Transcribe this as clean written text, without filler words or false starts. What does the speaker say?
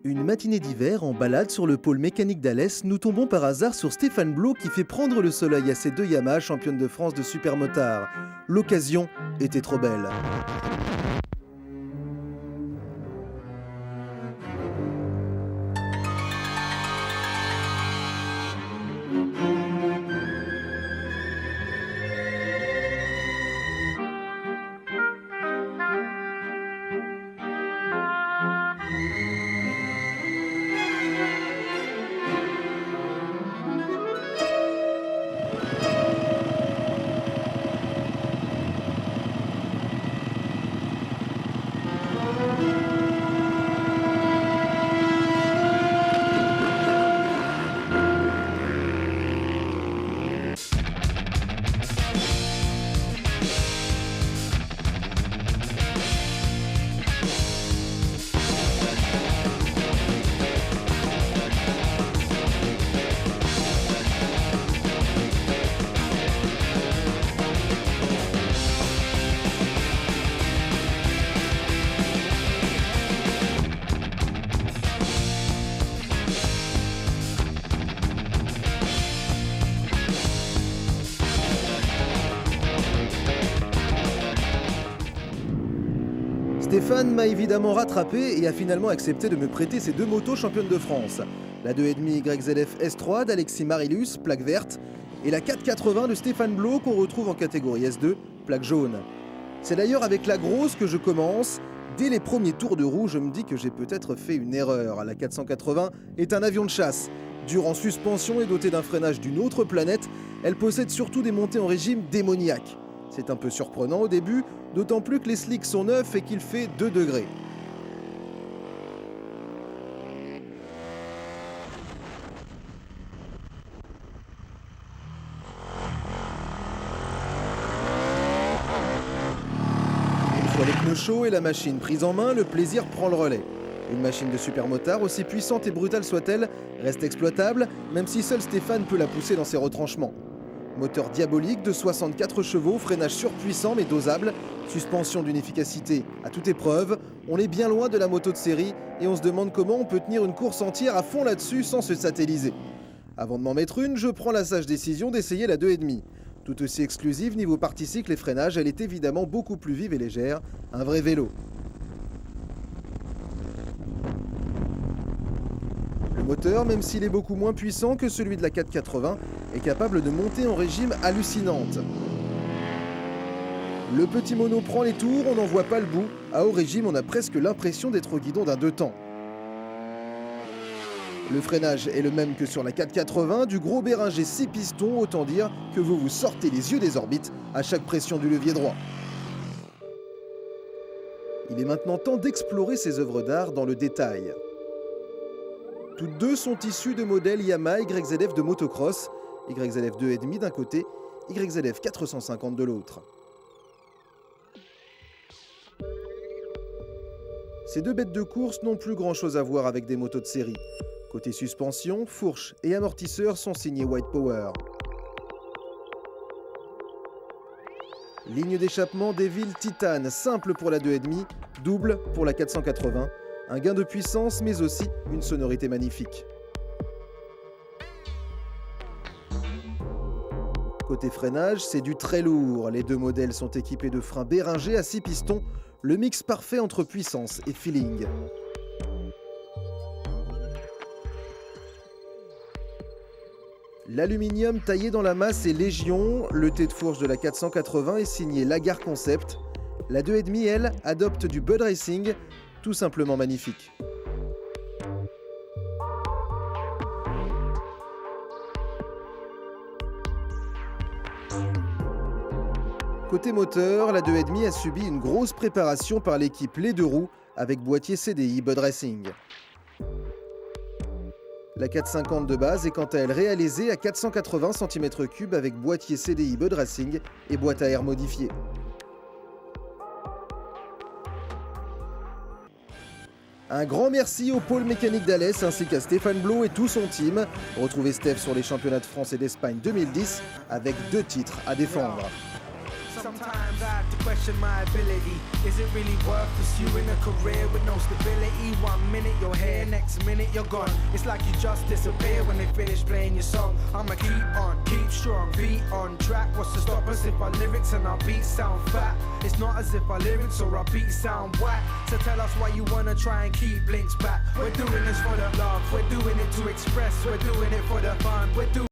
Une matinée d'hiver, en balade sur le pôle mécanique d'Alès, nous tombons par hasard sur Stéphane Blau qui fait prendre le soleil à ses deux Yamaha championnes de France de supermotard. L'occasion était trop belle. Stéphane m'a évidemment rattrapé et a finalement accepté de me prêter ses deux motos championnes de France. La 2,5 YZF S3 d'Alexis Marilus, plaque verte, et la 480 de Stéphane Blau qu'on retrouve en catégorie S2, plaque jaune. C'est d'ailleurs avec la grosse que je commence. Dès les premiers tours de roue, je me dis que j'ai peut-être fait une erreur. La 480 est un avion de chasse. Dure en suspension et dotée d'un freinage d'une autre planète, elle possède surtout des montées en régime démoniaque. C'est un peu surprenant au début, d'autant plus que les slicks sont neufs et qu'il fait 2 degrés. Une fois les pneus chauds et la machine prise en main, le plaisir prend le relais. Une machine de supermotard, aussi puissante et brutale soit-elle, reste exploitable, même si seul Stéphane peut la pousser dans ses retranchements. Moteur diabolique de 64 chevaux, freinage surpuissant mais dosable, suspension d'une efficacité à toute épreuve. On est bien loin de la moto de série et on se demande comment on peut tenir une course entière à fond là-dessus sans se satelliser. Avant de m'en mettre une, je prends la sage décision d'essayer la 2,5. Tout aussi exclusive niveau partie cycle et freinage, elle est évidemment beaucoup plus vive et légère, un vrai vélo. Le moteur, même s'il est beaucoup moins puissant que celui de la 480, est capable de monter en régime hallucinante. Le petit mono prend les tours, on n'en voit pas le bout. À haut régime, on a presque l'impression d'être au guidon d'un 2 temps. Le freinage est le même que sur la 480, du gros Béringer 6 pistons, autant dire que vous vous sortez les yeux des orbites à chaque pression du levier droit. Il est maintenant temps d'explorer ces œuvres d'art dans le détail. Toutes deux sont issues de modèles Yamaha YZF de motocross, YZF 2,5 d'un côté, YZF 450 de l'autre. Ces deux bêtes de course n'ont plus grand chose à voir avec des motos de série. Côté suspension, fourche et amortisseurs sont signés White Power. Ligne d'échappement Devil Titane, simple pour la 2,5, double pour la 480. Un gain de puissance, mais aussi une sonorité magnifique. Côté freinage, c'est du très lourd. Les deux modèles sont équipés de freins Béringer à 6 pistons, le mix parfait entre puissance et feeling. L'aluminium taillé dans la masse est légion. Le T de fourche de la 480 est signé Lagar Concept. La 2,5, elle, adopte du Bud Racing, tout simplement magnifique. Côté moteur, la 2,5 a subi une grosse préparation par l'équipe Les Deux Roues avec boîtier CDI Bud Racing. La 450 de base est quant à elle réalisée à 480 cm3 avec boîtier CDI Bud Racing et boîte à air modifiée. Un grand merci au pôle mécanique d'Alès ainsi qu'à Stéphane Blau et tout son team. Retrouvez Steph sur les championnats de France et d'Espagne 2010 avec 2 titres à défendre. Sometimes I have to question my ability. Is it really worth pursuing a career with no stability? 1 minute you're here, next minute you're gone. It's like you just disappear when they finish playing your song. I'ma keep on, keep strong, beat on track. What's to stop us if our lyrics and our beats sound fat? It's not as if our lyrics or our beats sound whack. So tell us why you wanna try and keep links back. We're doing this for the love, we're doing it to express, we're doing it for the fun, we're doing